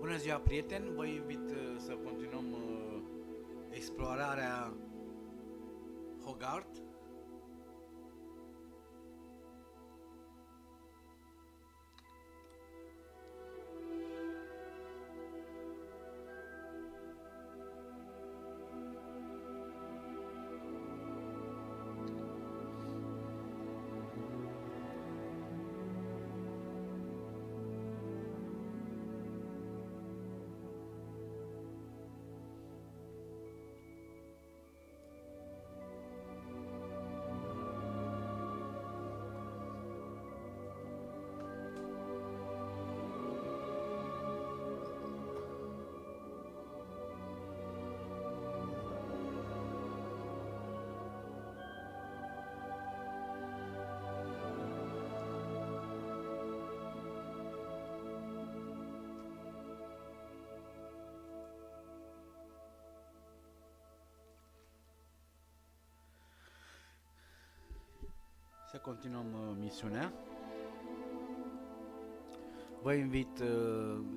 Bună ziua, prieteni! Vă invit să continuăm explorarea Hogwarts. Să continuăm misiunea. Vă invit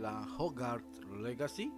la Hogwarts Legacy.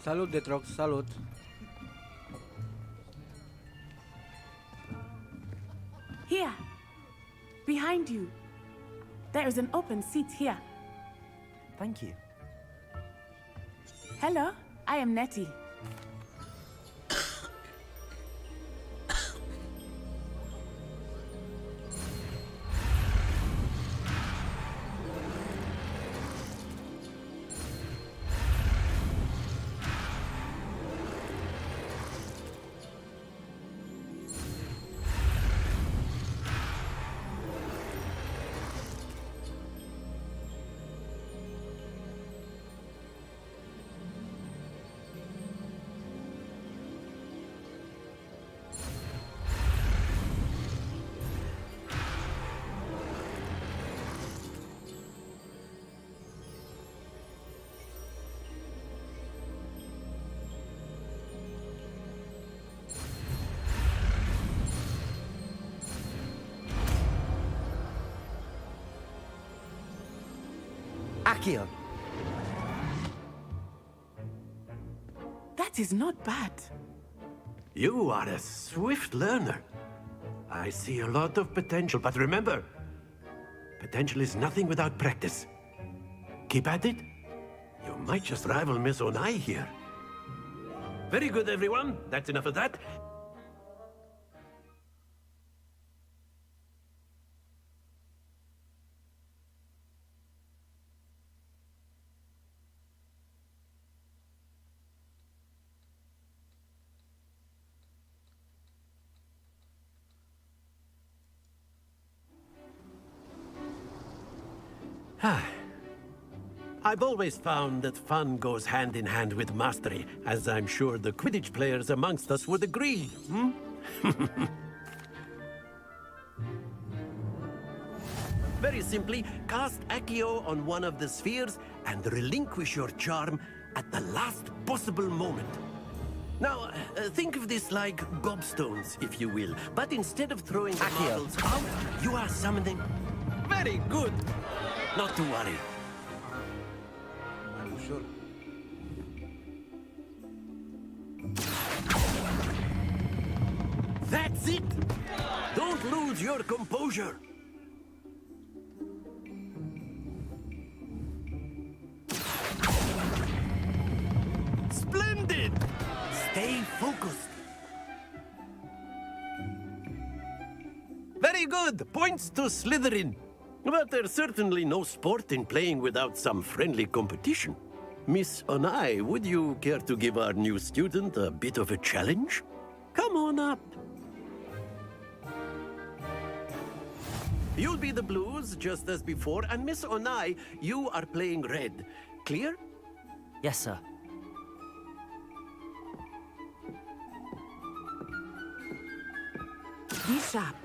Salut, Detrox, salut! Here, behind you. There is an open seat here. Thank you. Hello, I am Nettie. Accio! That is not bad. You are a swift learner. I see a lot of potential, but remember, potential is nothing without practice. Keep at it. You might just rival Miss Onai here. Very good, everyone. That's enough of that. I've always found that fun goes hand in hand with mastery, as I'm sure the Quidditch players amongst us would agree, hmm? Very simply, cast Accio on one of the spheres and relinquish your charm at the last possible moment. Now, think of this like gobstones, if you will, but instead of throwing the Accio. marbles out, you are summoning... Very good! Not to worry. Mai ușor. That's it! Don't lose your composure! Splendid! Stay focused. Very good! Points to Slytherin. But there's certainly no sport in playing without some friendly competition. Miss Onai, would you care to give our new student a bit of a challenge? Come on up. You'll be the blues, just as before, and Miss Onai, you are playing red. Clear? Yes, sir. Be sharp.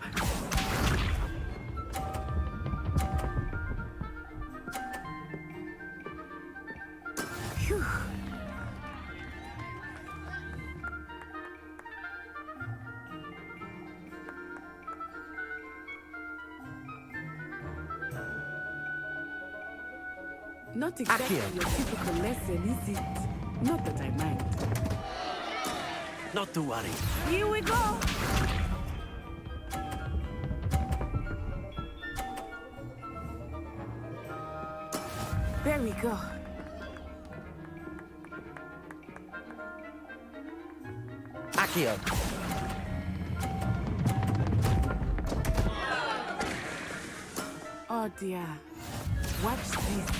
Phew. Not exactly Accio. your typical lesson, is it? Not that I mind. Not to worry. Here we go! There we go. Accio. Oh dear. Watch this.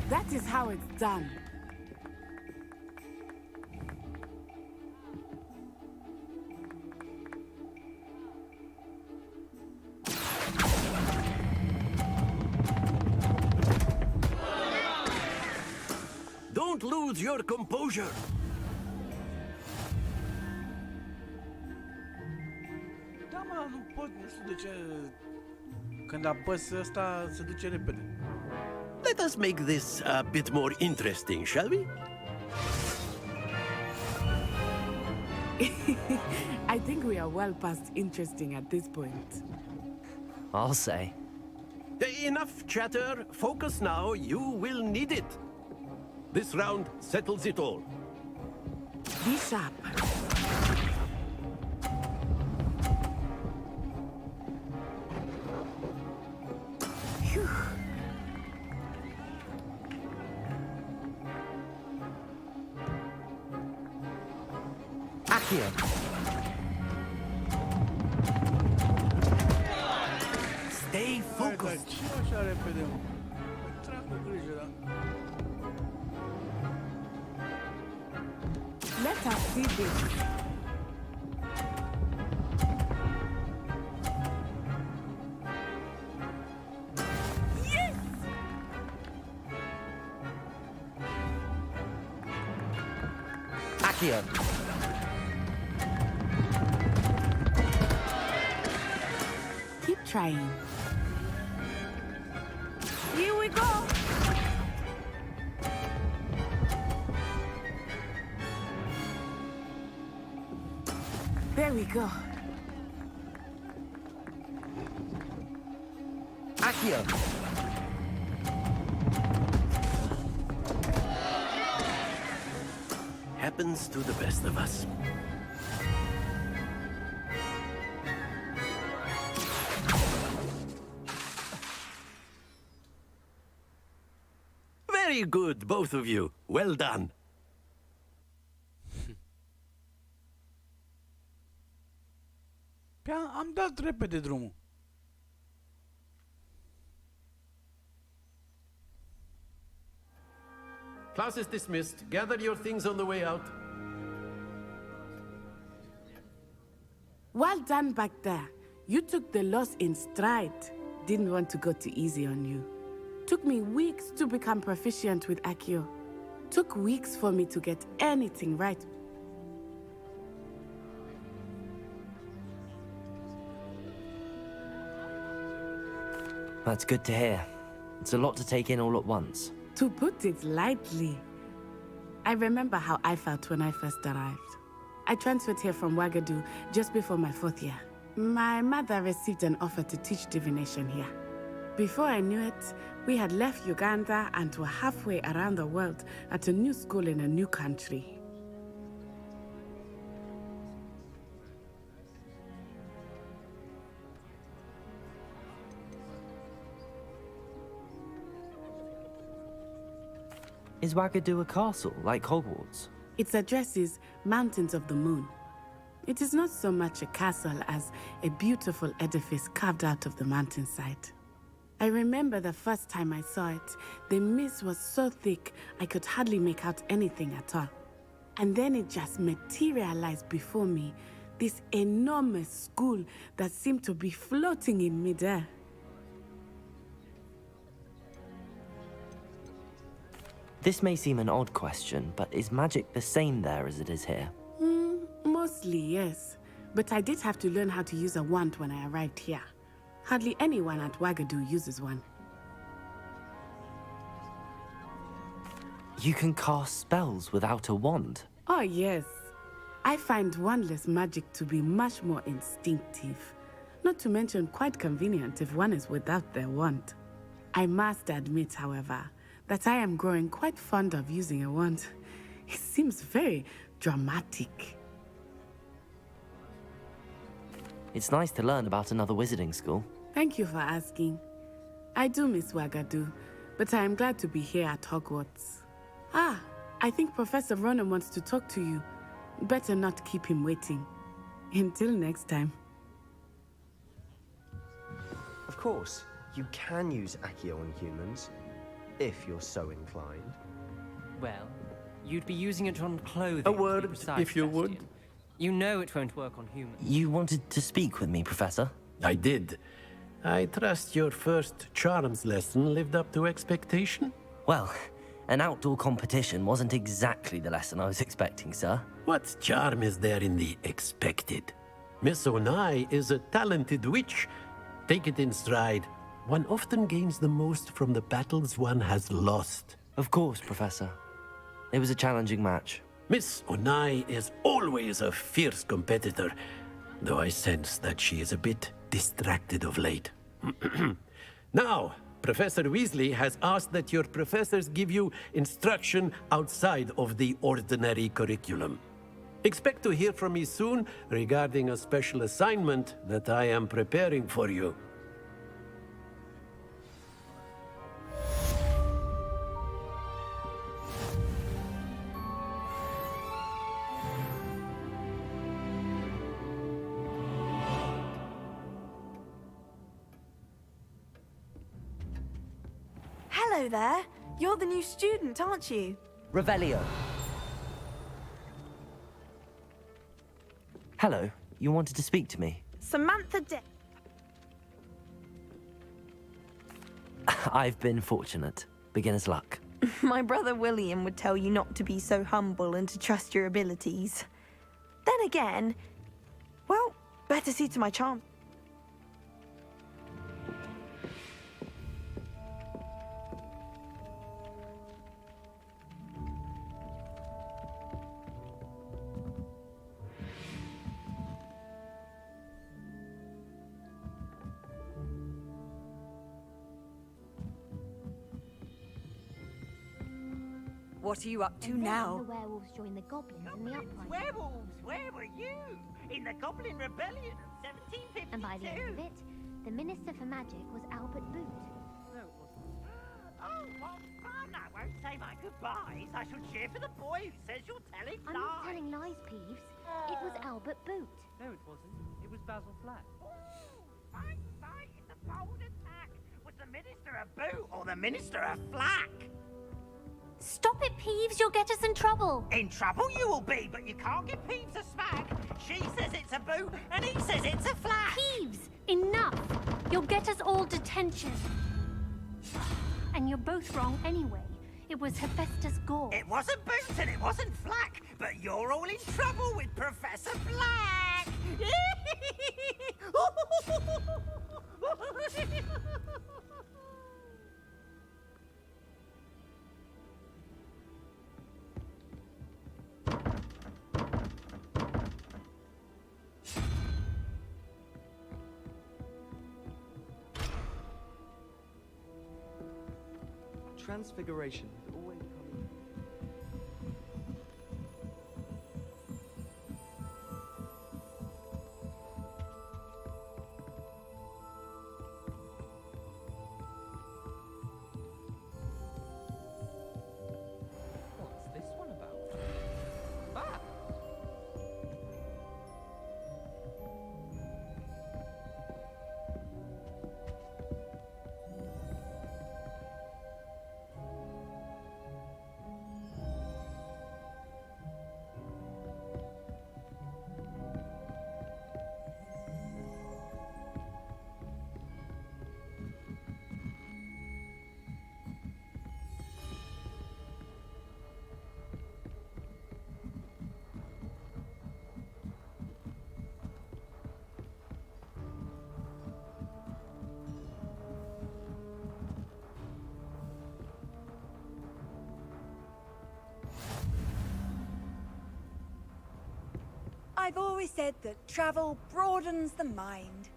That is how it's done. Don't lose your composure. Da, mă, nu pot, nu știu de ce... Când apăs ăsta, se duce repede. Let us make this a bit more interesting, shall we? I think we are well past interesting at this point. I'll say. Enough chatter. Focus now. You will need it. This round settles it all. Be sharp. Phew. Accio. Stay Hai, dar focused. ce așa repede, mă? Trag cu grijă, da? Let us see this. Yes! Accio. Keep trying. Here we go. There we go. Accio. Happens to the best of us. Very good, both of you. Well done. Pe am dat repede drumul. Class is dismissed. Gather your things on the way out. Well done back there. You took the loss in stride. Didn't want to go too easy on you. Took me weeks to become proficient with Accio. Took weeks for me to get anything right. That's good to hear. It's a lot to take in all at once. To put it lightly, I remember how I felt when I first arrived. I transferred here from Wagadu just before my 4th year. My mother received an offer to teach divination here. Before I knew it, we had left Uganda and were halfway around the world at a new school in a new country. Is Wagadu a castle, like Hogwarts? Its address is Mountains of the Moon. It is not so much a castle as a beautiful edifice carved out of the mountainside. I remember the first time I saw it, the mist was so thick I could hardly make out anything at all. And then it just materialized before me, this enormous school that seemed to be floating in midair. This may seem an odd question, but is magic the same there as it is here? Mostly, yes. But I did have to learn how to use a wand when I arrived here. Hardly anyone at Wagadu uses one. You can cast spells without a wand? Oh, yes. I find wandless magic to be much more instinctive. Not to mention quite convenient if one is without their wand. I must admit, however, that I am growing quite fond of using a wand. It seems very dramatic. It's nice to learn about another wizarding school. Thank you for asking. I do miss Wagadu, but I am glad to be here at Hogwarts. Ah, I think Professor Ronan wants to talk to you. Better not keep him waiting. Until next time. Of course, you can use Accio on humans, if you're so inclined. Well, you'd be using it on clothing. A to be word, precise, if you would. Sebastian. You know it won't work on humans. You wanted to speak with me, Professor? I did. I trust your first charms lesson lived up to expectation? Well, an outdoor competition wasn't exactly the lesson I was expecting, sir. What charm is there in the expected? Miss Onai is a talented witch. Take it in stride. One often gains the most from the battles one has lost. Of course, Professor. It was a challenging match. Miss Onai is always a fierce competitor, though I sense that she is a bit distracted of late. Now, Professor Weasley has asked that your professors give you instruction outside of the ordinary curriculum. Expect to hear from me soon regarding a special assignment that I am preparing for you. Hello there. You're the new student, aren't you? Revelio. Hello, you wanted to speak to me? Samantha I've been fortunate. Beginner's luck. My brother William would tell you not to be so humble and to trust your abilities. Then again, well, better see to my charm. What are you up to And then now? The werewolves joined the goblins in the uprising. Werewolves, where were you? In the Goblin Rebellion of 1752. And by the end of it, the Minister for Magic was Albert Boot. No, it wasn't. Oh, what fun! I won't say my goodbyes. I shall cheer for the boy who says you're telling I'm lies. not telling lies, Peeves. It was Albert Boot. No, it wasn't. It was Basil Flack. Fight, fight in the bold attack. Was the Minister a boot or the Minister a flack? Stop it, Peeves. You'll get us in trouble. In trouble you will be, but you can't give Peeves a smack. She says it's a boot, and he says it's a flack. Peeves, enough. You'll get us all detention. And you're both wrong anyway. It was Hephaestus Gore. It wasn't boot and it wasn't flack, but you're all in trouble with Professor Black. transfiguration had always come. What's this one about? Ah! I've always said that travel broadens the mind.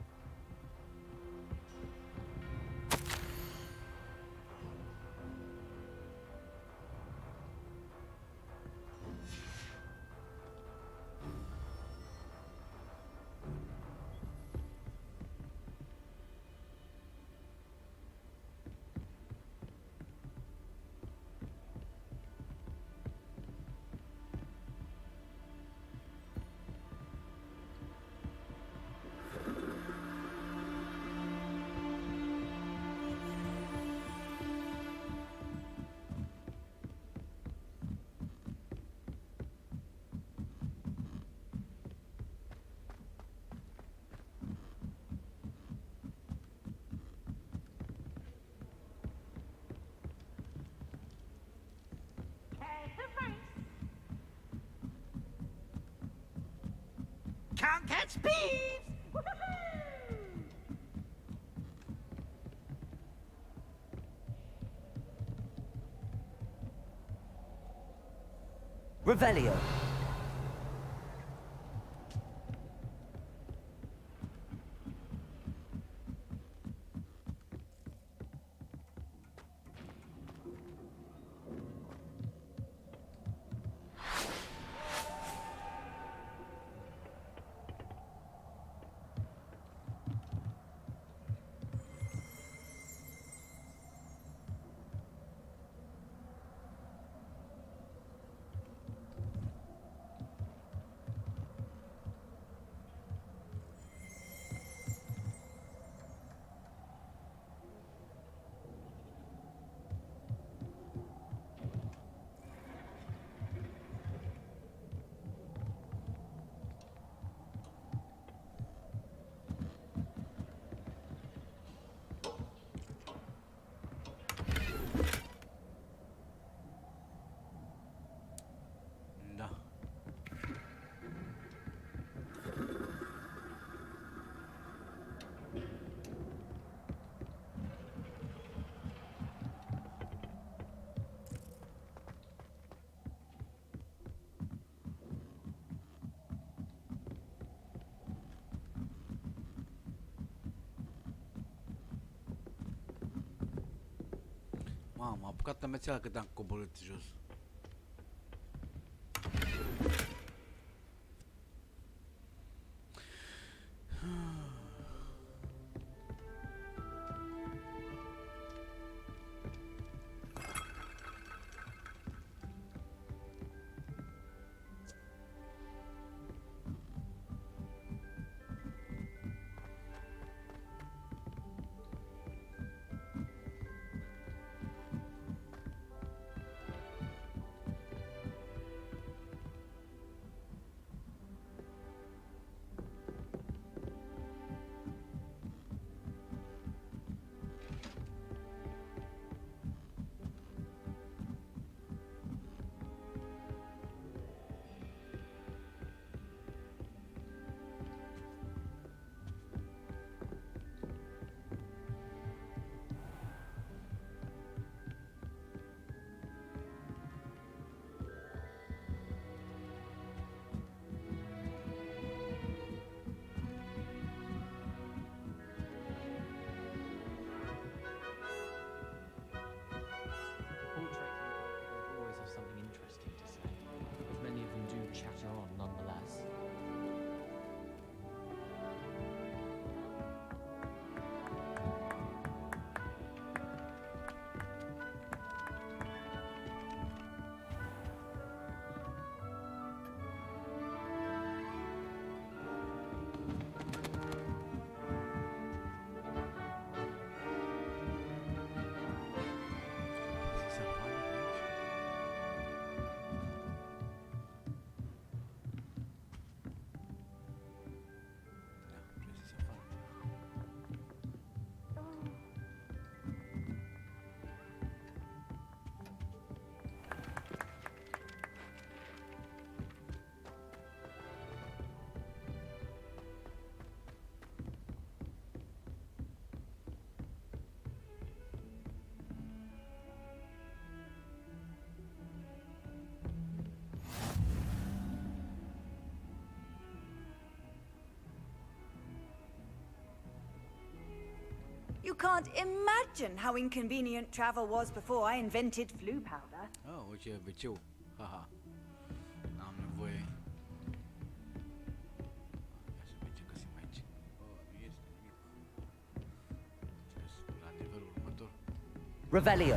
Can't catch thieves! Revelio. Da. Mamă, m-a apucat amețeala cât am coborât jos. can't imagine how inconvenient travel was before I invented flu powder. Ah, uite, wc. Haha. N-am nevoie. Ia să vedem ce găsim aici. Oh, nu este nimic. La nivelul următor. Revelio.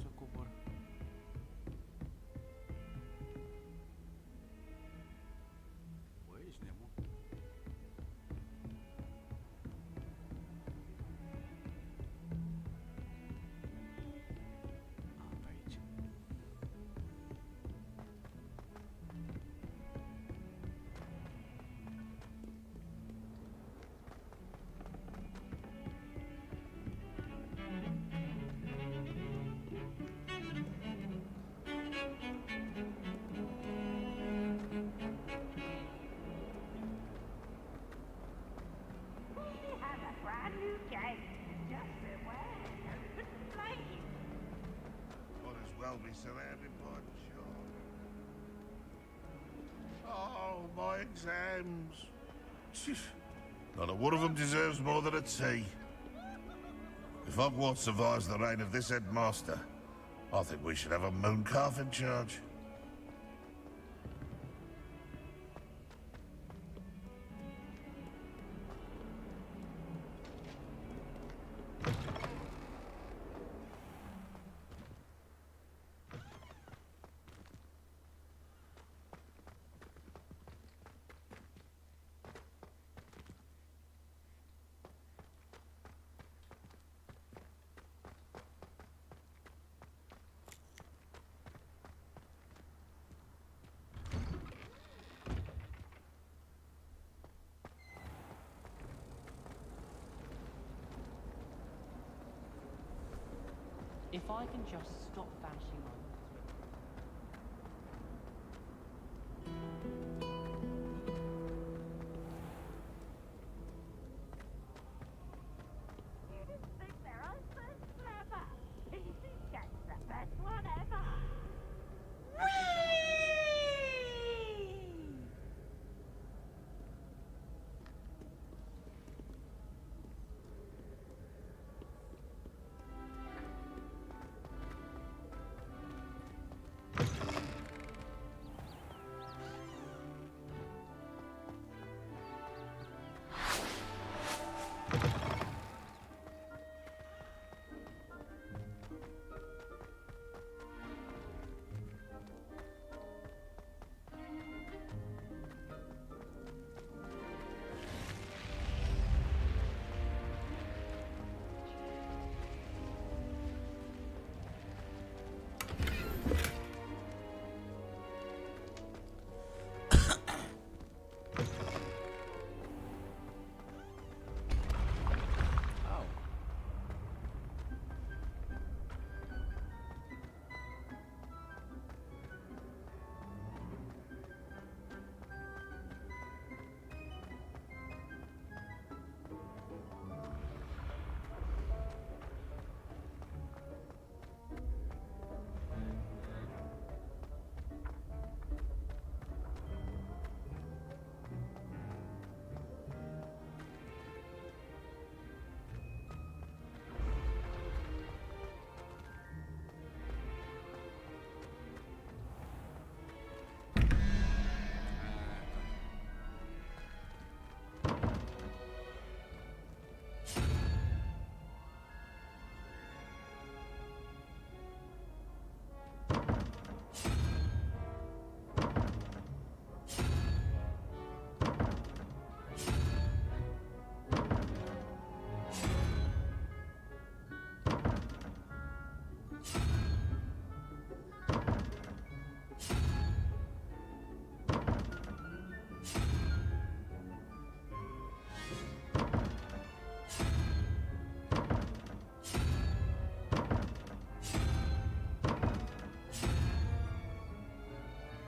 Să cobor. Băi, ești nebun. Ah, pe aici. We have a brand new game. Just beware. Couldn't play it. Might as well be surrounded by children. Oh, my exams. Not a one of them deserves more than a T. If Hogwarts survives the reign of this headmaster, I think we should have a mooncalf in charge. If I can just stop bashing on. You didn't think their husband's clever. He gets the best one ever.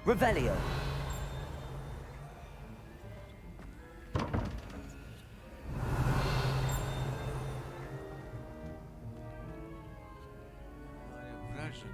Revelio. Are vražan.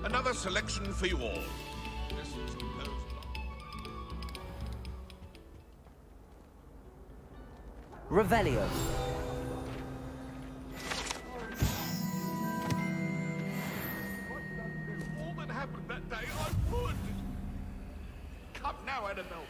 Another selection for you all. This is composed Revelio. all that happened that day. I would. Come now, Annabelle.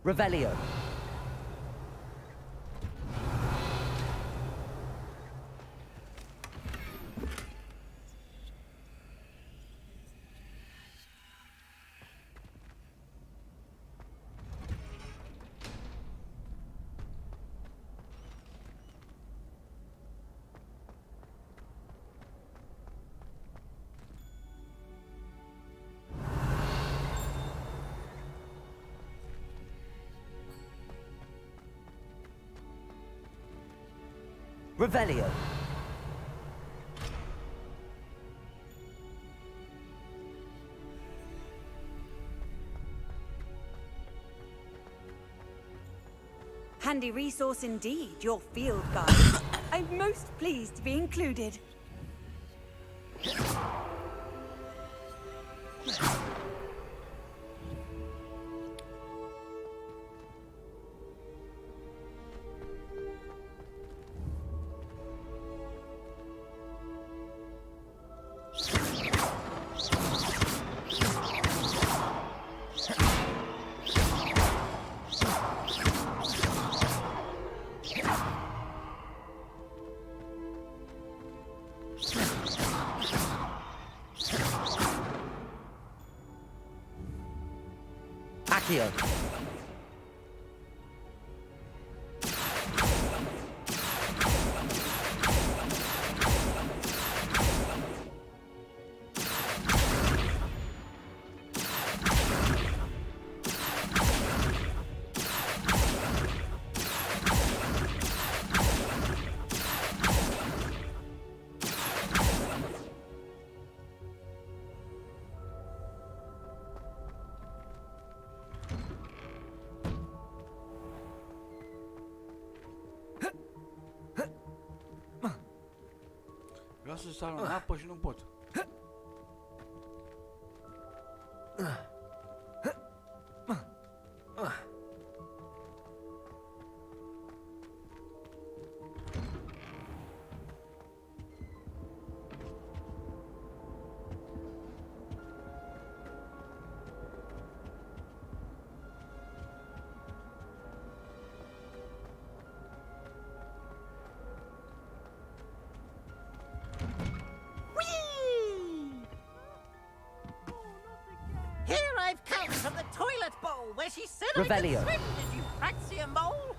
Revelio. Revelio. Handy resource indeed, your field guide. I'm most pleased to be included. Accio. Vreau să sar în apă și nu pot. out from the toilet bowl where she said Revelio. I could swim, did you fancy a mole?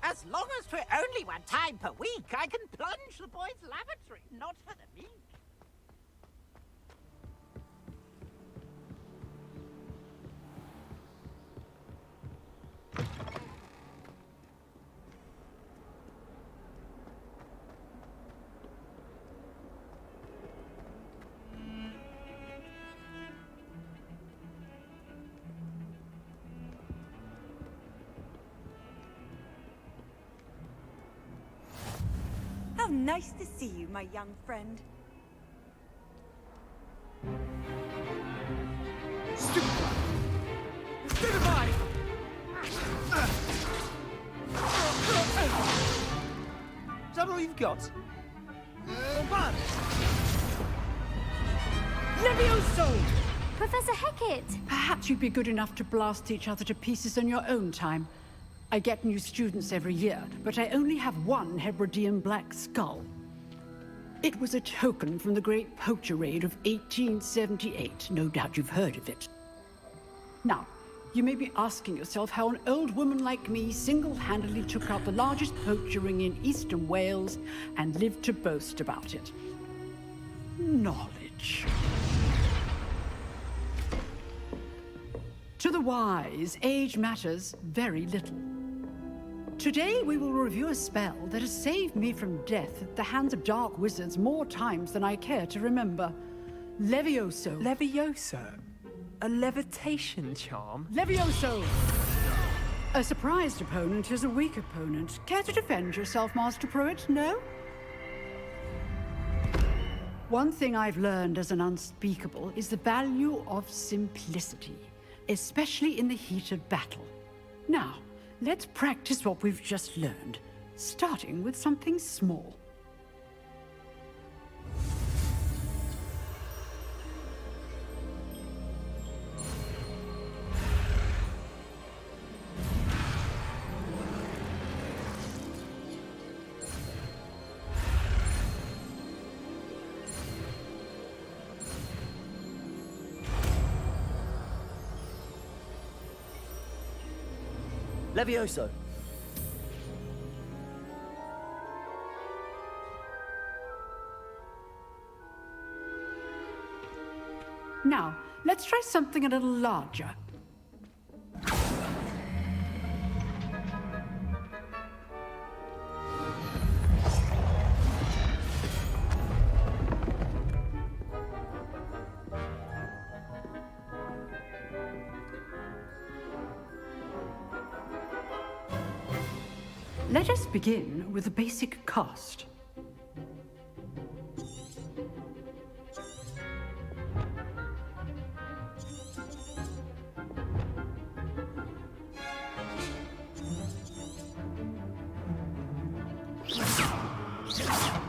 As long as 'twere only one time per week, I can plunge the boys' lavatory, not for the meek. How nice to see you, my young friend. Is that all you've got? Levioso! Professor Hecat! Perhaps you'd be good enough to blast each other to pieces in your own time. I get new students every year, but I only have one Hebridean black skull. It was a token from the Great Poacher Raid of 1878. No doubt you've heard of it. Now, you may be asking yourself how an old woman like me single-handedly took out the largest poacher ring in eastern Wales and lived to boast about it. Knowledge. To the wise, age matters very little. Today we will review a spell that has saved me from death at the hands of dark wizards more times than I care to remember. Levioso. Levioso? A levitation charm? Levioso! A surprised opponent is a weak opponent. Care to defend yourself, Master Pruitt? No? One thing I've learned as an unspeakable is the value of simplicity, especially in the heat of battle. Now, let's practice what we've just learned, starting with something small. Levioso. Now, let's try something a little larger. Let us begin with a basic cast.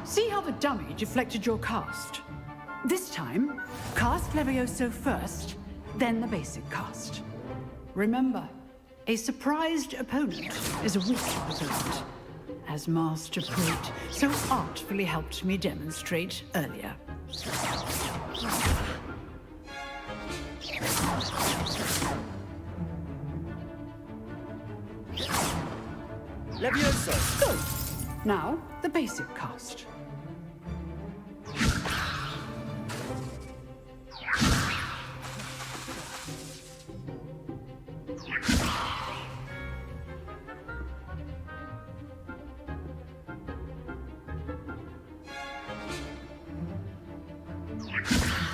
See how the dummy deflected your cast? This time, cast Levioso first, then the basic cast. Remember, a surprised opponent is a weak opponent, as Master Pruitt so artfully helped me demonstrate earlier. Levioso. Good. Now, the basic cast.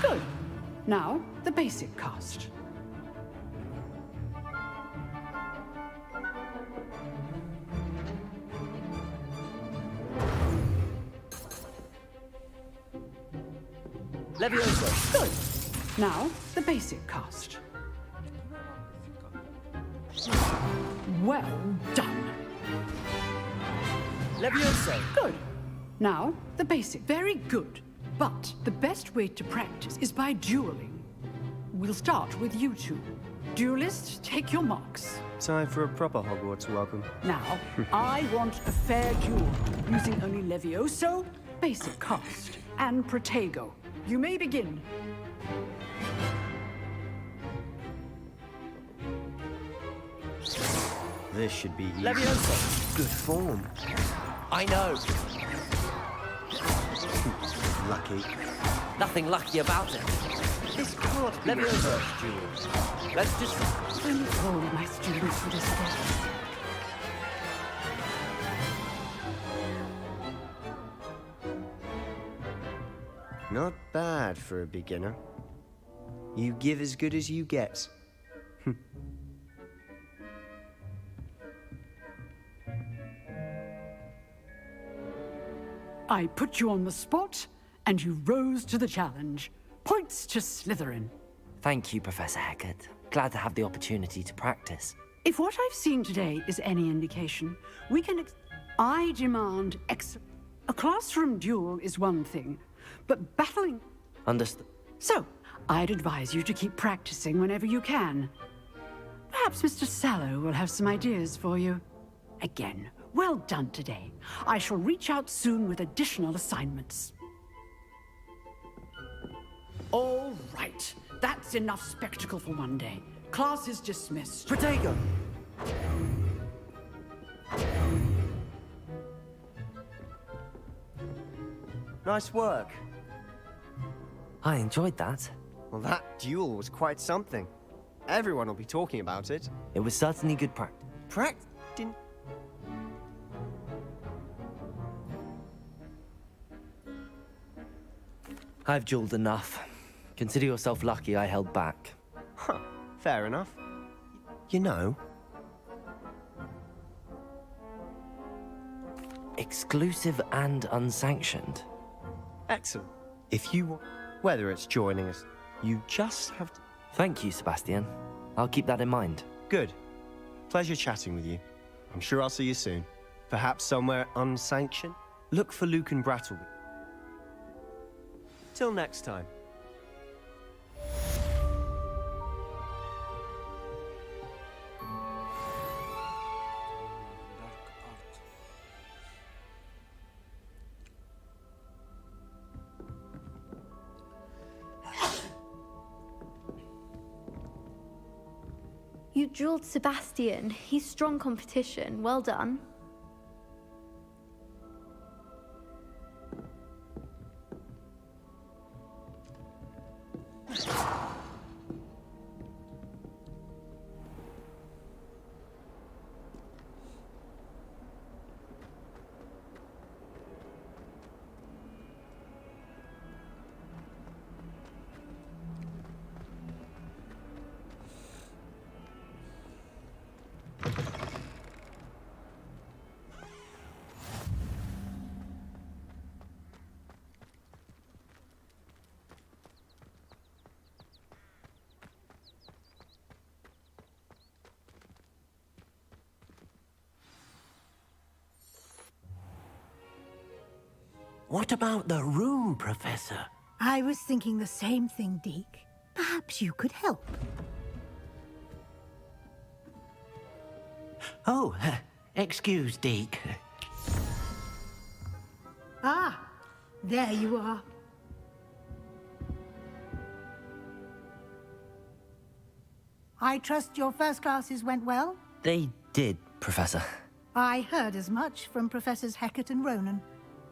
Good. Now, the basic cast. Levioso. Good. Now, the basic cast. Well done. Levioso. Good. Now, the basic. Very good. But the best way to practice is by dueling. We'll start with you two. Duelists, take your marks. Time for a proper Hogwarts welcome. Now, I want a fair duel, using only Levioso, basic cast, and Protego. You may begin. this should be easy. Leviosa! Good form. I know. Lucky. Nothing lucky about it. This can't be your Leviosa! first duel. Let's just... If all my students would escape. Not bad for a beginner. You give as good as you get. I put you on the spot, and you rose to the challenge. Points to Slytherin. Thank you, Professor Hecat. Glad to have the opportunity to practice. If what I've seen today is any indication, we can I demand A classroom duel is one thing, but battling... Understood. So, I'd advise you to keep practicing whenever you can. Perhaps Mr. Sallow will have some ideas for you. Again, well done today. I shall reach out soon with additional assignments. All right. That's enough spectacle for one day. Class is dismissed. Protego! Nice work. I enjoyed that. Well, that duel was quite something. Everyone will be talking about it. It was certainly good practice. Didn't... I've dueled enough. Consider yourself lucky I held back. Huh, fair enough. You know... Exclusive and unsanctioned. Excellent. If you want... Whether it's joining us, you just have to... Thank you, Sebastian. I'll keep that in mind. Good. Pleasure chatting with you. I'm sure I'll see you soon. Perhaps somewhere unsanctioned? Look for Luke and Brattleby. Till next time. You drilled Sebastian. He's strong competition. Well done. What about the room, Professor? I was thinking the same thing, Deke. Perhaps you could help. Oh, excuse, Deke. Ah, there you are. I trust your first classes went well? They did, Professor. I heard as much from Professors Hecat and Ronan.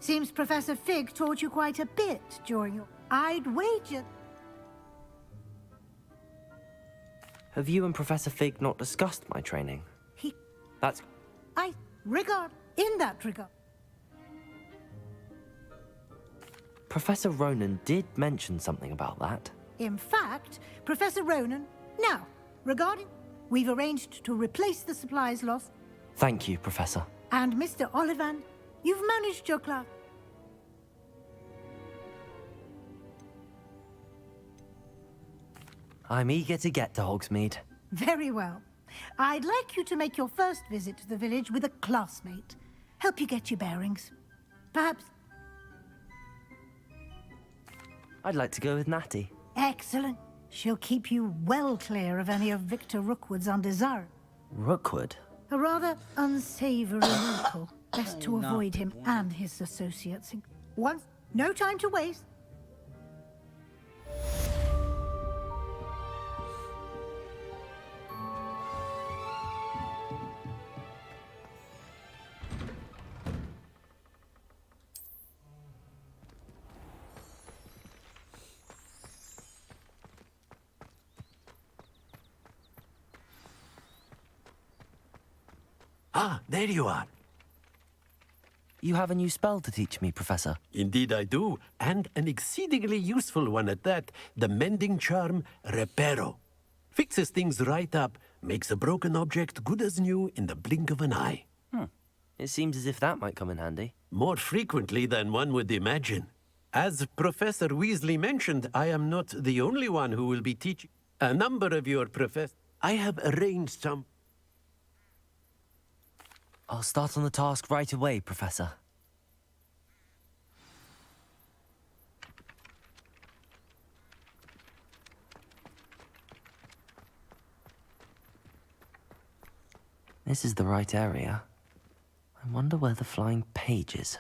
Seems Professor Fig taught you quite a bit during your... I'd wager... Have you and Professor Fig not discussed my training? That's... In that regard... Professor Ronan did mention something about that. In fact, Professor Ronan... Now, regarding... We've arranged to replace the supplies lost. Thank you, Professor. And Mr. Ollivand, you've managed your class. I'm eager to get to Hogsmeade. Very well. I'd like you to make your first visit to the village with a classmate. Help you get your bearings. Perhaps... I'd like to go with Natty. Excellent. She'll keep you well clear of any of Victor Rookwood's undesirables. Rookwood? A rather unsavory local. Best to avoid him and his associates. Once, no time to waste. Ah, there you are. You have a new spell to teach me, Professor. Indeed I do, and an exceedingly useful one at that. The mending charm, Reparo. Fixes things right up, makes a broken object good as new in the blink of an eye. It seems as if that might come in handy. More frequently than one would imagine. As Professor Weasley mentioned, I am not the only one who will be teaching. A number of your professors. I have arranged some... I'll start on the task right away, Professor. This is the right area. I wonder where the flying page is.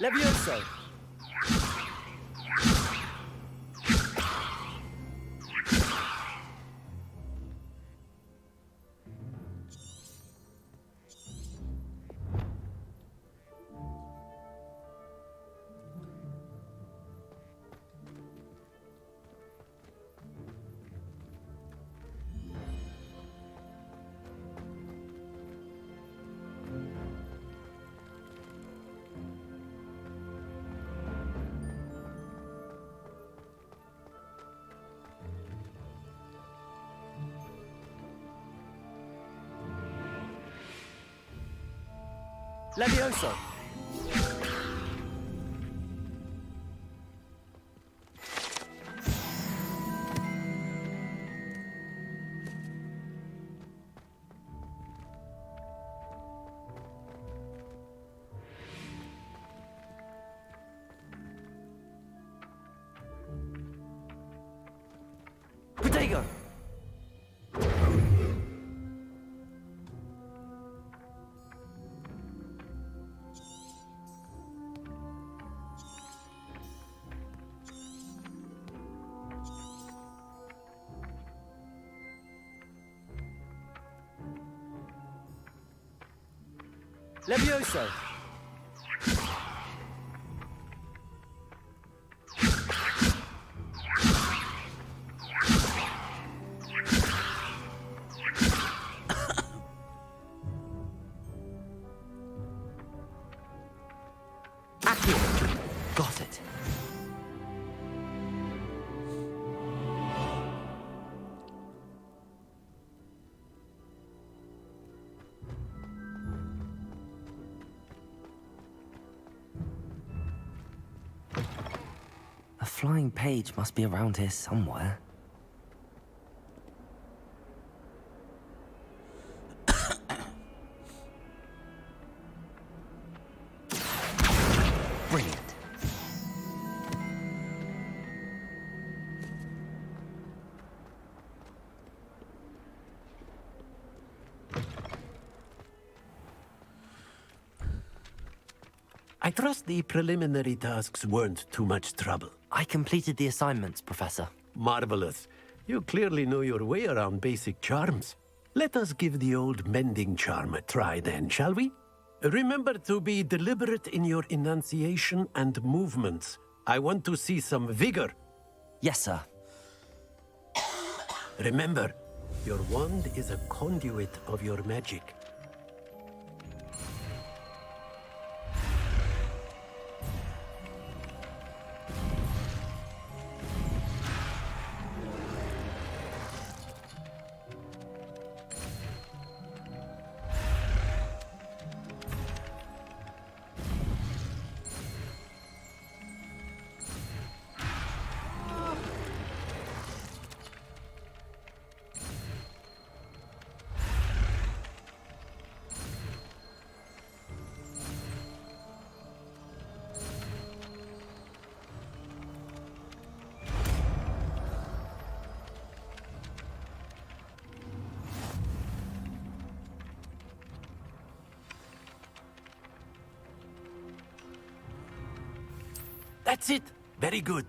Levioso! Levioso! Protego! Levioso! Got it. A flying page must be around here somewhere. Brilliant. I trust the preliminary tasks weren't too much trouble. I completed the assignments, Professor. Marvelous. You clearly know your way around basic charms. Let us give the old mending charm a try then, shall we? Remember to be deliberate in your enunciation and movements. I want to see some vigor. Yes, sir. Remember, your wand is a conduit of your magic. That's it. Very good.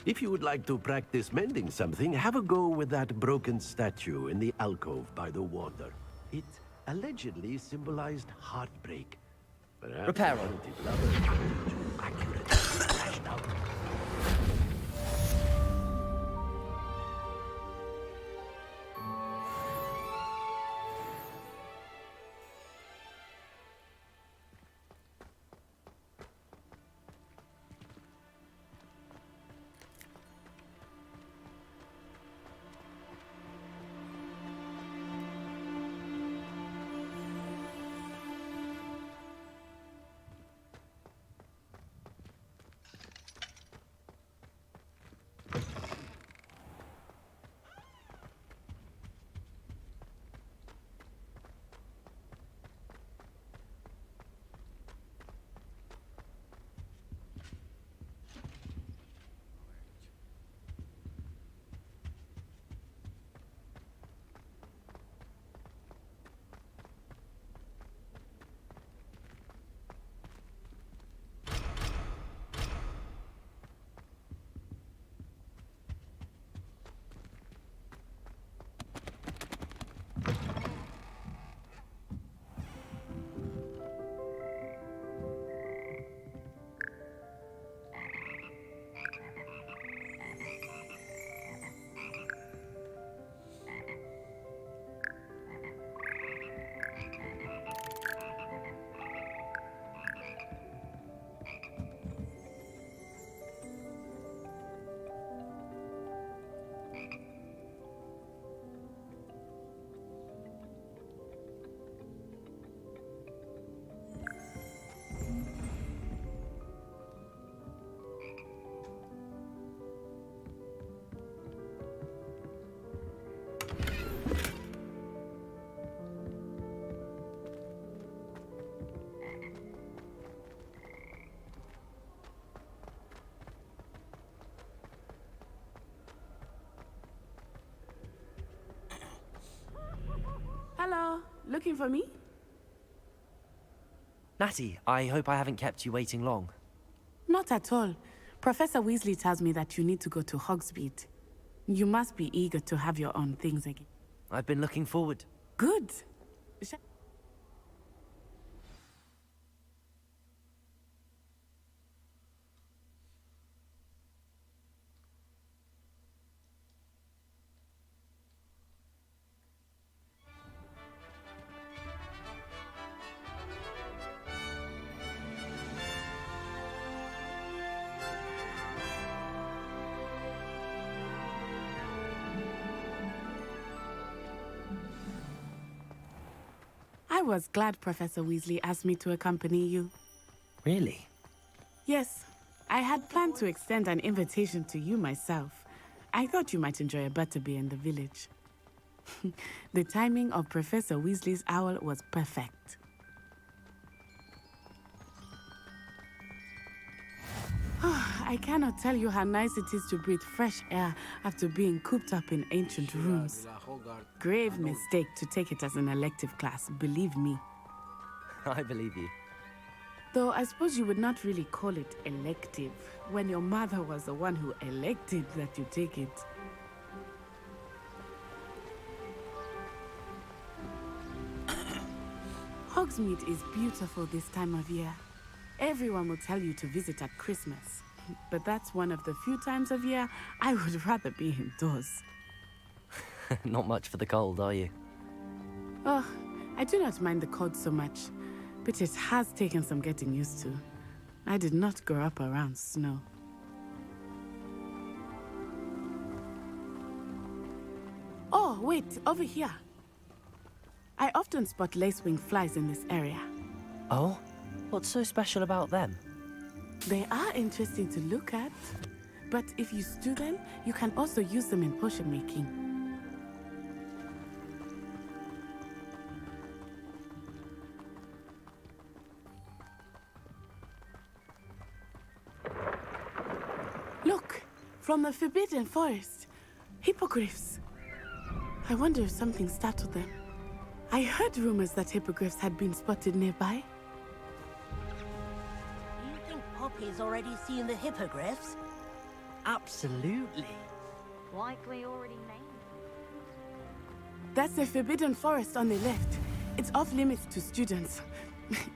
If you would like to practice mending something, have a go with that broken statue in the alcove by the water. It allegedly symbolized heartbreak. Perhaps Repair the on. wanted lover to accurately slashed out. Hello, looking for me? Natty, I hope I haven't kept you waiting long. Not at all. Professor Weasley tells me that you need to go to Hogsmeade. You must be eager to have your own things again. I've been looking forward. Good. I was glad Professor Weasley asked me to accompany you. Really? Yes, I had planned to extend an invitation to you myself. I thought you might enjoy a butterbeer in the village. The timing of Professor Weasley's owl was perfect. I cannot tell you how nice it is to breathe fresh air after being cooped up in ancient rooms. Grave mistake to take it as an elective class, believe me. I believe you. Though I suppose you would not really call it elective when your mother was the one who elected that you take it. Hogsmeade is beautiful this time of year. Everyone will tell you to visit at Christmas, but that's one of the few times of year I would rather be indoors. Not much for the cold, are you? Oh, I do not mind the cold so much, but it has taken some getting used to. I did not grow up around snow. Oh, wait, over here. I often spot lacewing flies in this area. Oh? What's so special about them? They are interesting to look at, but if you stew them, you can also use them in potion making. Look, from the Forbidden Forest, hippogriffs. I wonder if something startled them. I heard rumors that hippogriffs had been spotted nearby. You can Poppy's already seen the hippogriffs? Absolutely. Likely already named. That's the Forbidden Forest on the left. It's off limits to students,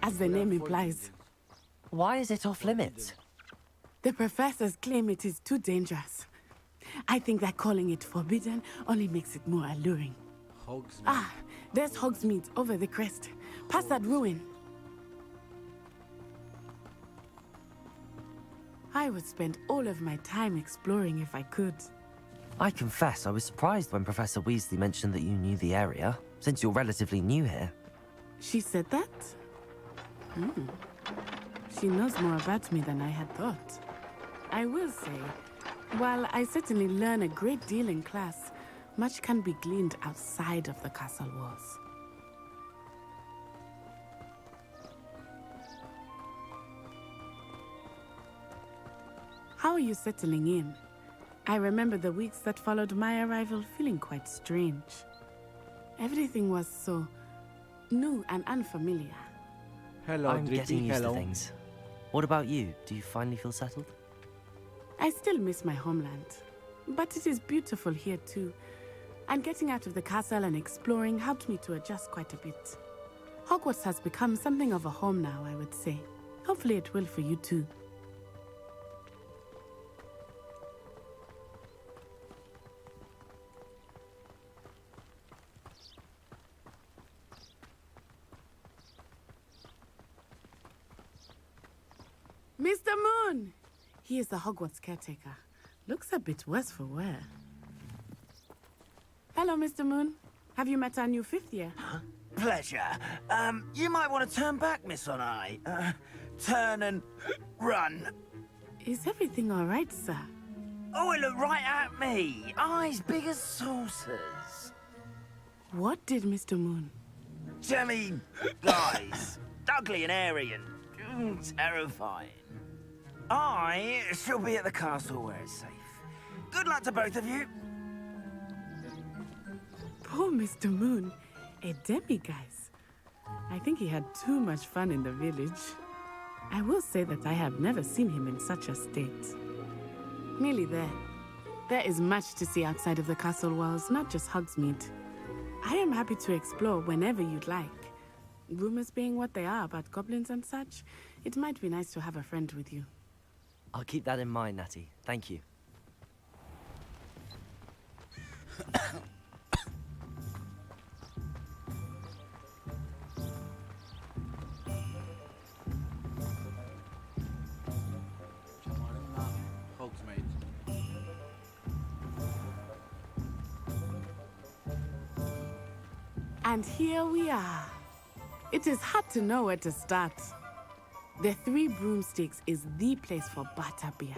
as the name implies. Why is it off limits? The professors claim it is too dangerous. I think that calling it forbidden only makes it more alluring. Hogsmeade. Ah, there's Hogsmeade over the crest. Past that ruin. I would spend all of my time exploring if I could. I confess I was surprised when Professor Weasley mentioned that you knew the area, since you're relatively new here. She said that? She knows more about me than I had thought. I will say, while I certainly learn a great deal in class, much can be gleaned outside of the castle walls. How are you settling in? I remember the weeks that followed my arrival feeling quite strange. Everything was so new and unfamiliar. Hello, I'm Drippy, getting used hello. to things. What about you? Do you finally feel settled? I still miss my homeland, but it is beautiful here too. And getting out of the castle and exploring helped me to adjust quite a bit. Hogwarts has become something of a home now, I would say. Hopefully it will for you too. Mr. Moon! He is the Hogwarts caretaker. Looks a bit worse for wear. Hello, Mr. Moon. Have you met our new fifth year? Pleasure. You might want to turn back, Miss On-Eye. Turn and run. Is everything all right, sir? Oh, it looked right at me. Eyes big as saucers. What did Mr. Moon? Jemmy, guys. Ugly and airy and terrifying. I shall be at the castle where it's safe. Good luck to both of you. Poor Mr. Moon. A demiguise. I think he had too much fun in the village. I will say that I have never seen him in such a state. Nearly there. There is much to see outside of the castle walls, not just Hogsmeade. I am happy to explore whenever you'd like. Rumors being what they are about goblins and such, it might be nice to have a friend with you. I'll keep that in mind, Natty. Thank you. Hogsmeade. And here we are. It is hard to know where to start. The Three Broomsticks is the place for butterbeer.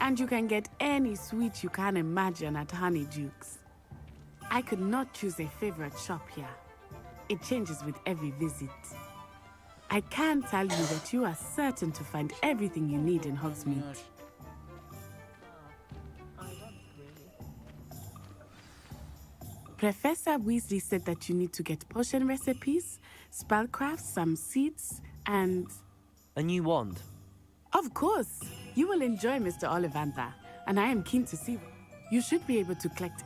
And you can get any sweet you can imagine at Honeydukes. I could not choose a favorite shop here. It changes with every visit. I can tell you that you are certain to find everything you need in Hogsmeade. Professor Weasley said that you need to get potion recipes, spellcrafts, some seeds, and... A new wand. Of course! You will enjoy Mr. Ollivander, and I am keen to see... You should be able to collect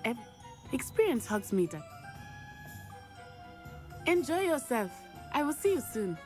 experience Hogsmeade. Enjoy yourself. I will see you soon.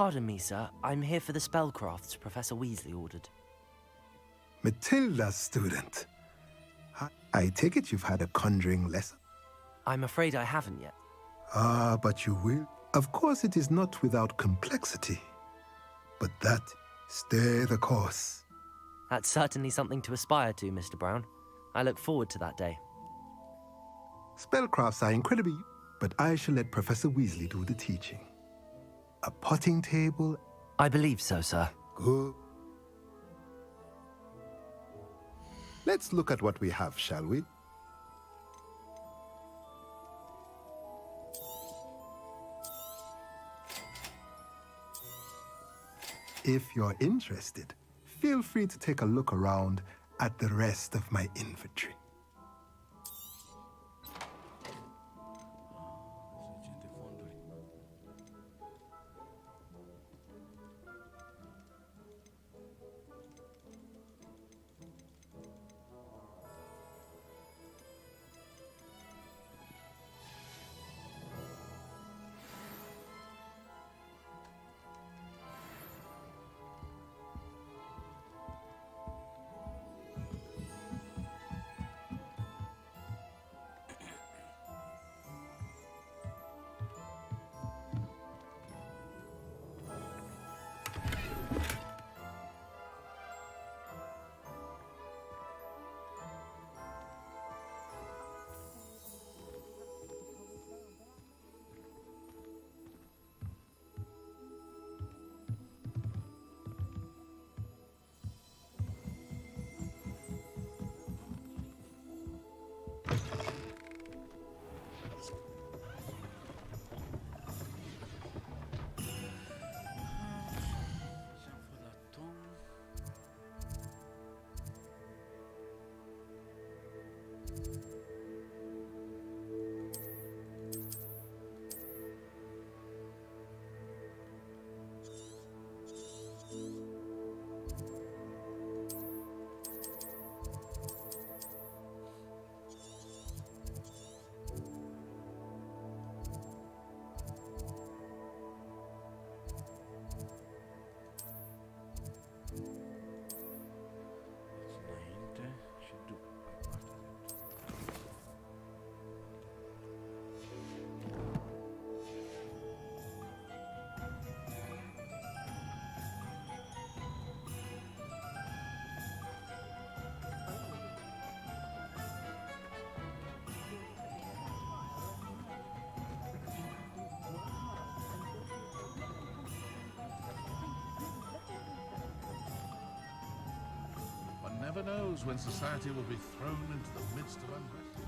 Pardon me, sir. I'm here for the spellcrafts Professor Weasley ordered. Matilda's student. I take it you've had a conjuring lesson? I'm afraid I haven't yet. Ah, but you will. Of course it is not without complexity. But that, stay the course. That's certainly something to aspire to, Mr. Brown. I look forward to that day. Spellcrafts are incredibly, but I shall let Professor Weasley do the teaching. A potting table? I believe so, sir. Good. Let's look at what we have, shall we? If you're interested, feel free to take a look around at the rest of my inventory. Never knows when society will be thrown into the midst of unrest.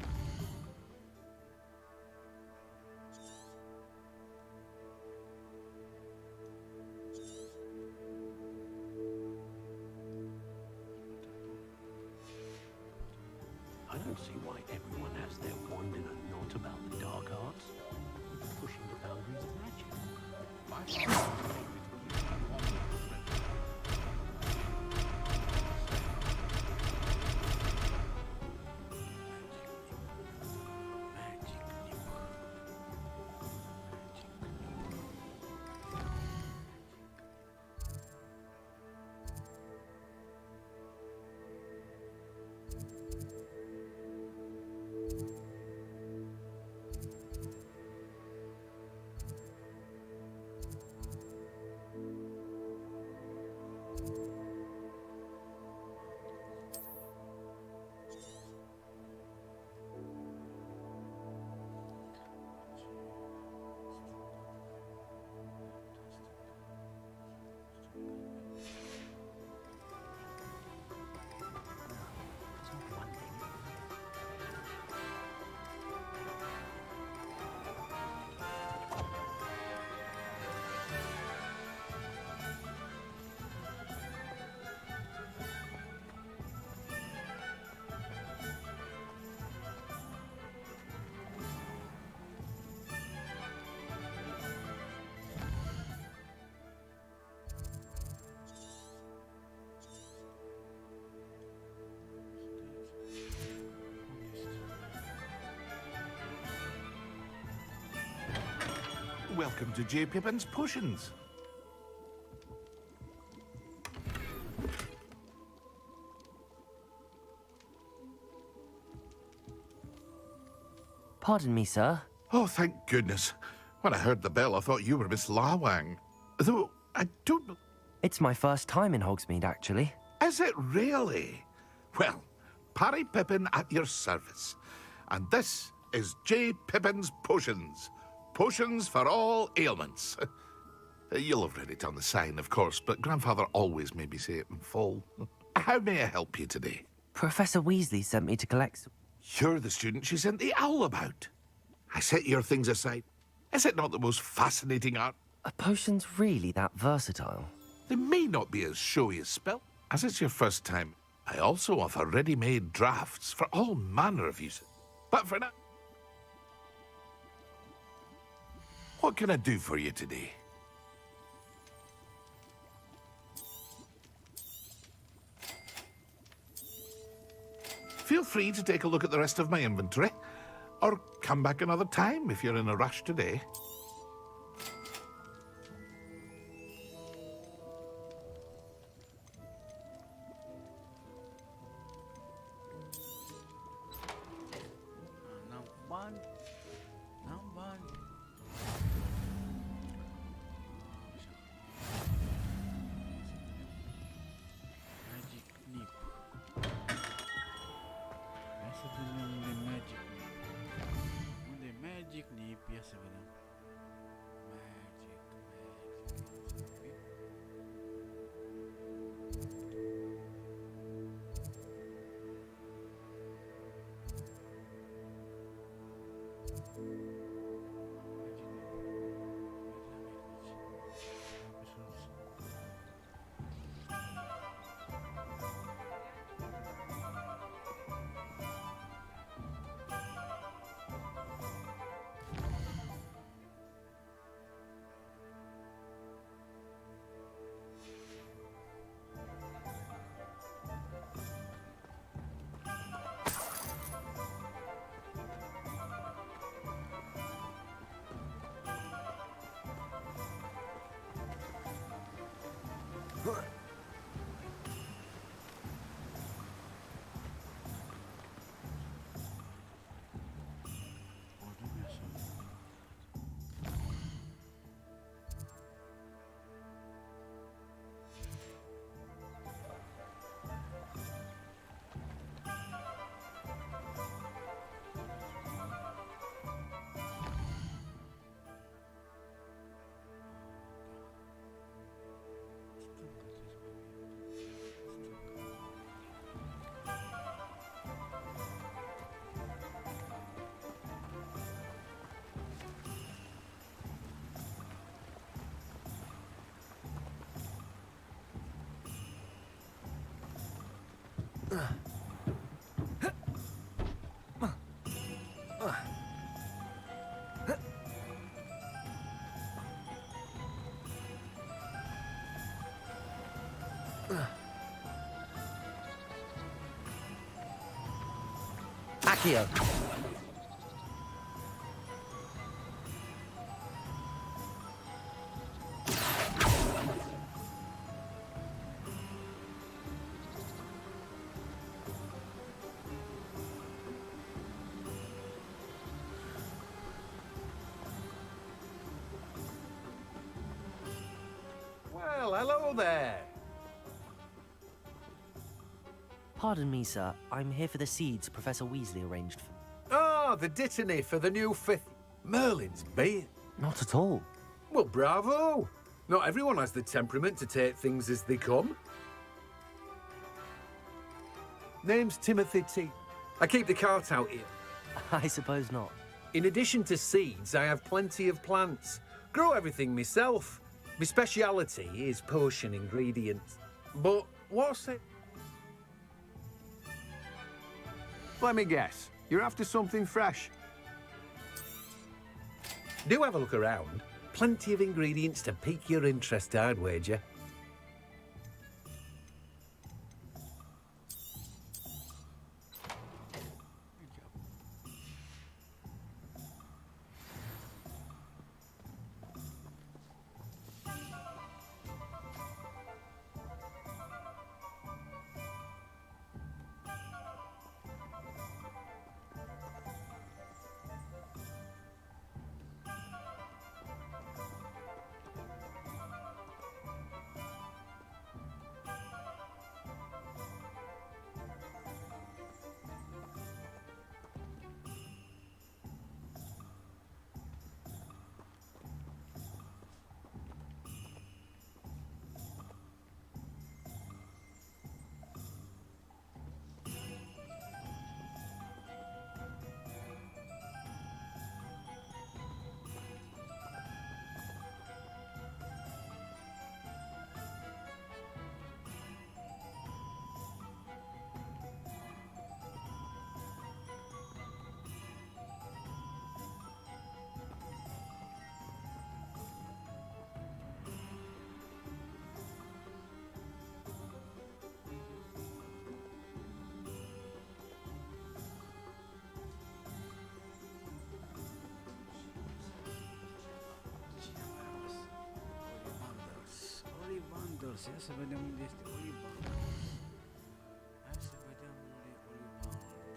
I don't see why everyone has their wand in a knot about the dark arts. It's pushing the boundaries of magic. Welcome to J. Pippin's Potions. Pardon me, sir. Oh, thank goodness. When I heard the bell, I thought you were Miss Lawang. Though, I don't... It's my first time in Hogsmeade, actually. Is it really? Well, Parry Pippin at your service. And this is J. Pippin's Potions. Potions for all ailments. You'll have read it on the sign, of course, but Grandfather always made me say it in full. How may I help you today? Professor Weasley sent me to collect... You're the student she sent the owl about. I set your things aside. Is it not the most fascinating art? Are potions really that versatile? They may not be as showy as spell. As it's your first time, I also offer ready-made drafts for all manner of uses. But for now... What can I do for you today? Feel free to take a look at the rest of my inventory, or come back another time if you're in a rush today. Accio. Well, hello there. Pardon me, sir. I'm here for the seeds Professor Weasley arranged for. Ah, the dittany for the new fifth. Merlin's beard. Not at all. Well, bravo. Not everyone has the temperament to take things as they come. Name's Timothy T. I keep the cart out here. I suppose not. In addition to seeds, I have plenty of plants. Grow everything myself. My speciality is potion ingredients. But what's it? Let me guess. You're after something fresh. Do have a look around. Plenty of ingredients to pique your interest, I'd wager. Ia să vedem unde este Ollivander. Hai să vedem unde e Ollivander.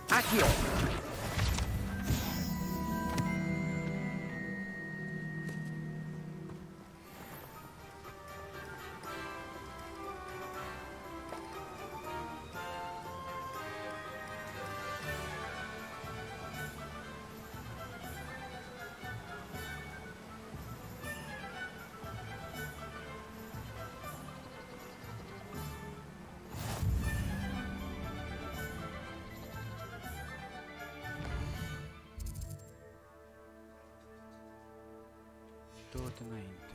Accio! Tot înainte.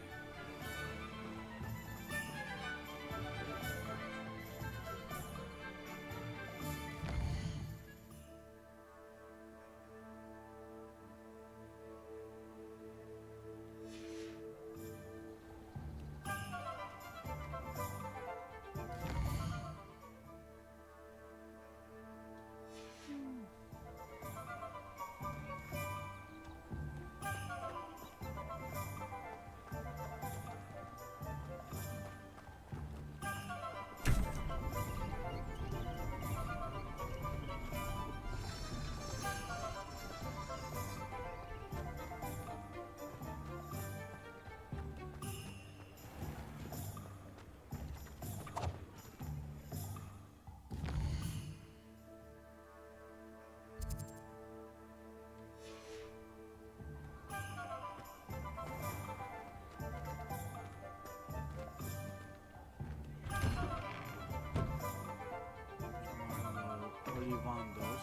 Ollivander.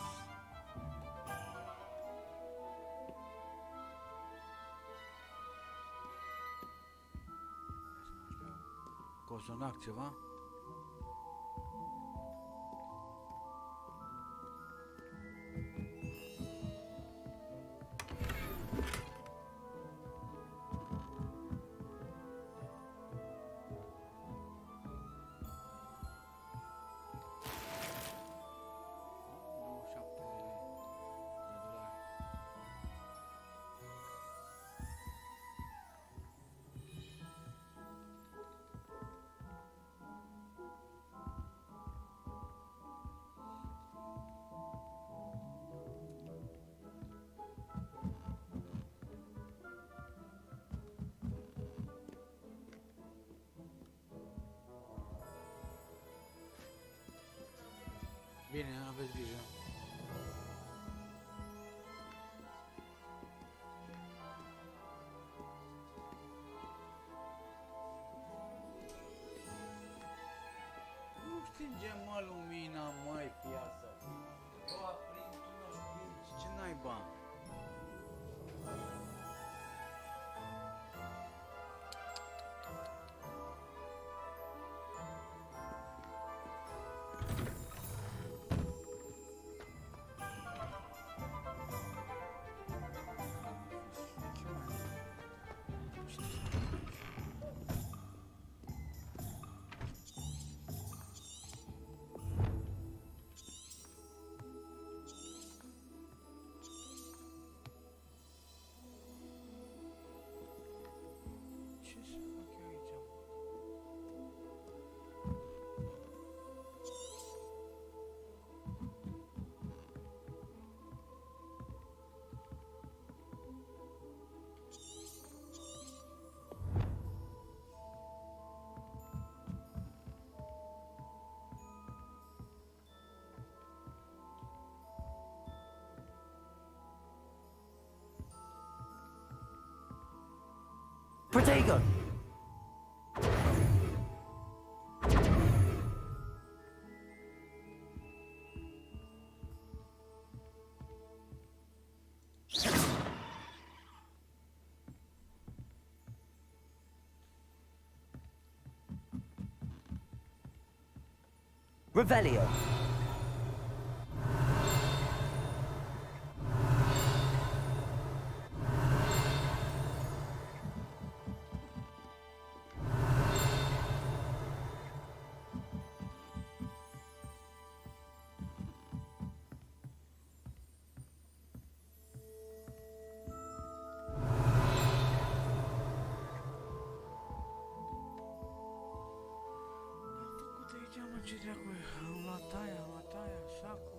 Cozonac ceva? Bine, aveți grijă. Nu stinge mă lumina, măi, piață. O aprind, tu nu stingi, ce naiba? Protego! Revelio. Făcut aici, mă, ce dracu e? Am luat aia, așa cu...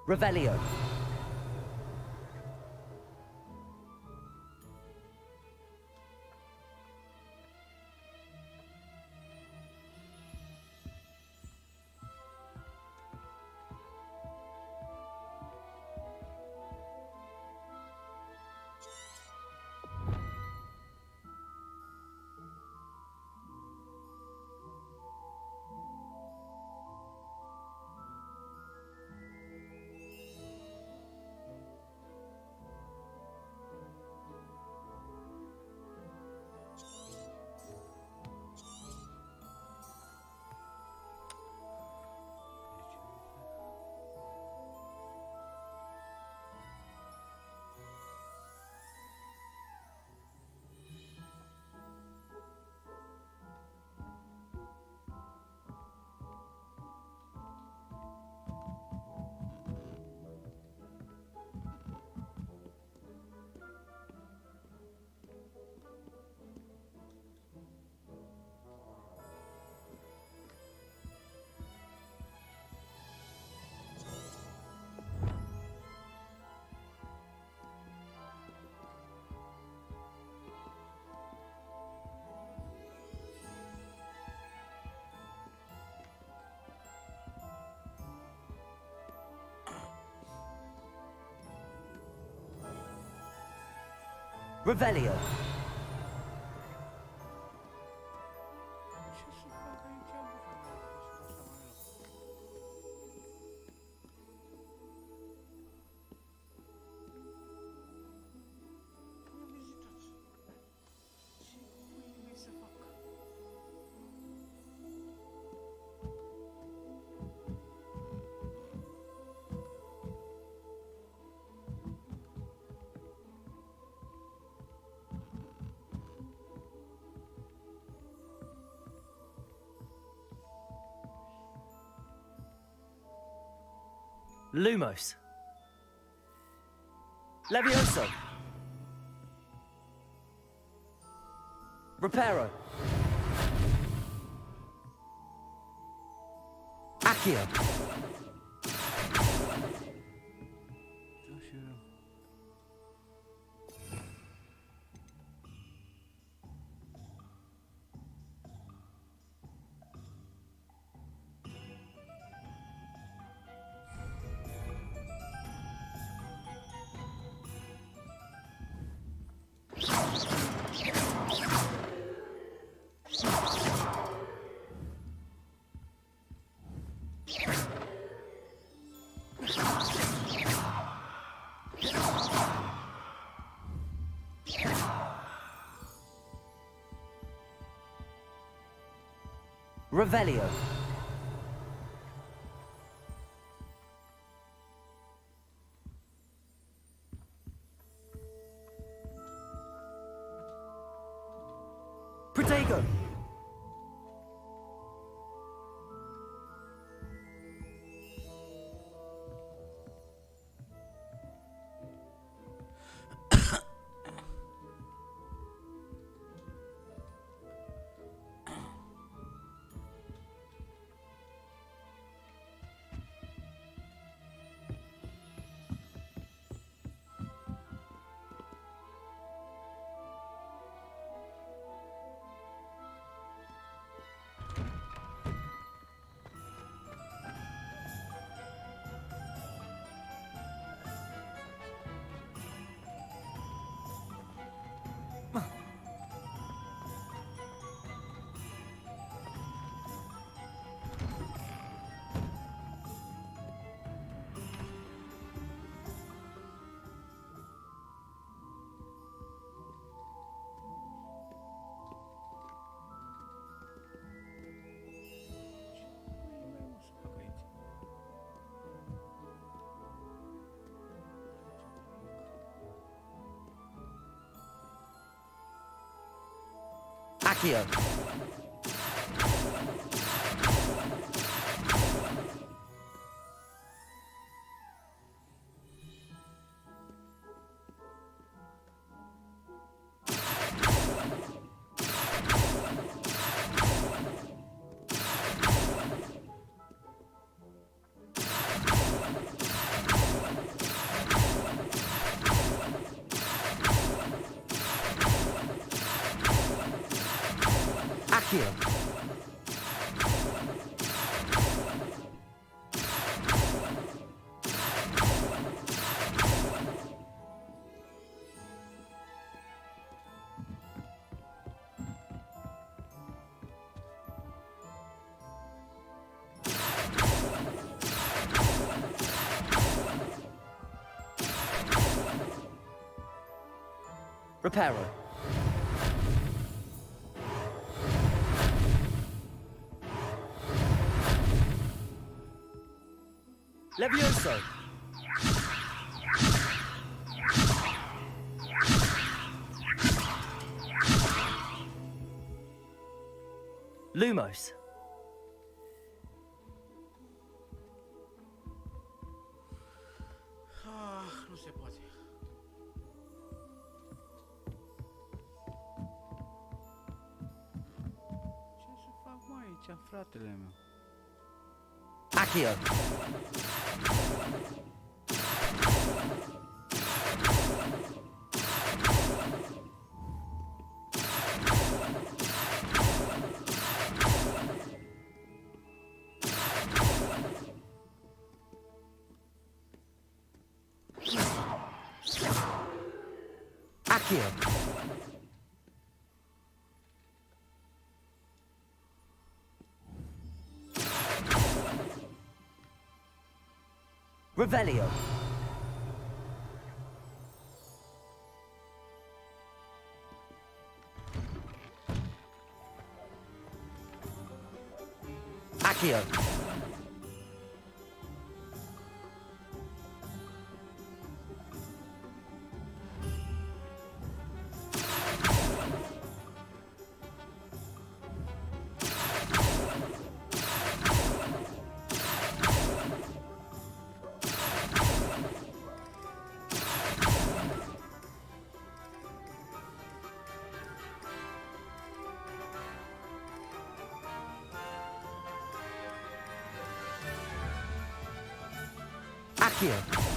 Revelio. Revelio. Ce să fac aici, bă? Mă vizitați. Ce pui să fac? Lumos. Levioso. Reparo. Accio. Revelio. Protego. Accio. Accio. Reparo. Levioso. Lumos. Nu se poate. Ce să fac mai aici, fratele meu? Accio. Accio. Revelio. Accio. Accio.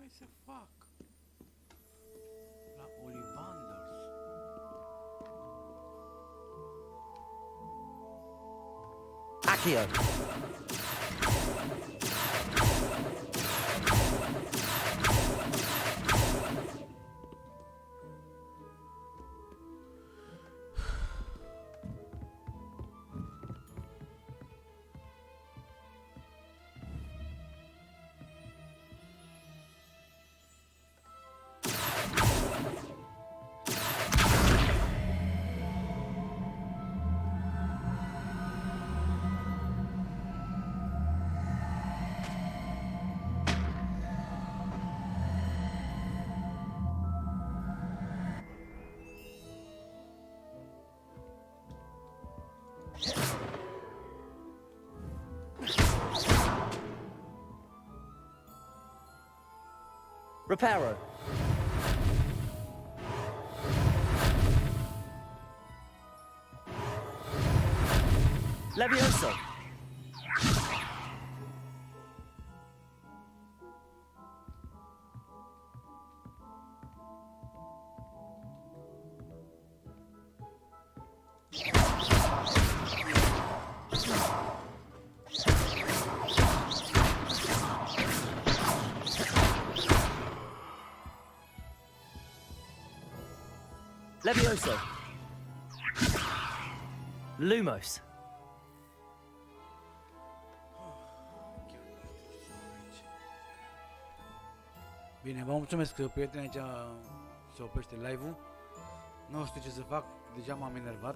mai să fac? La Ollivanders. Accio! Reparo. Levioso. Levioso. Lumos. Bine, vă mulțumesc, prieteni, aici se oprește live-ul. Nu știu ce să fac, deja m-am enervat.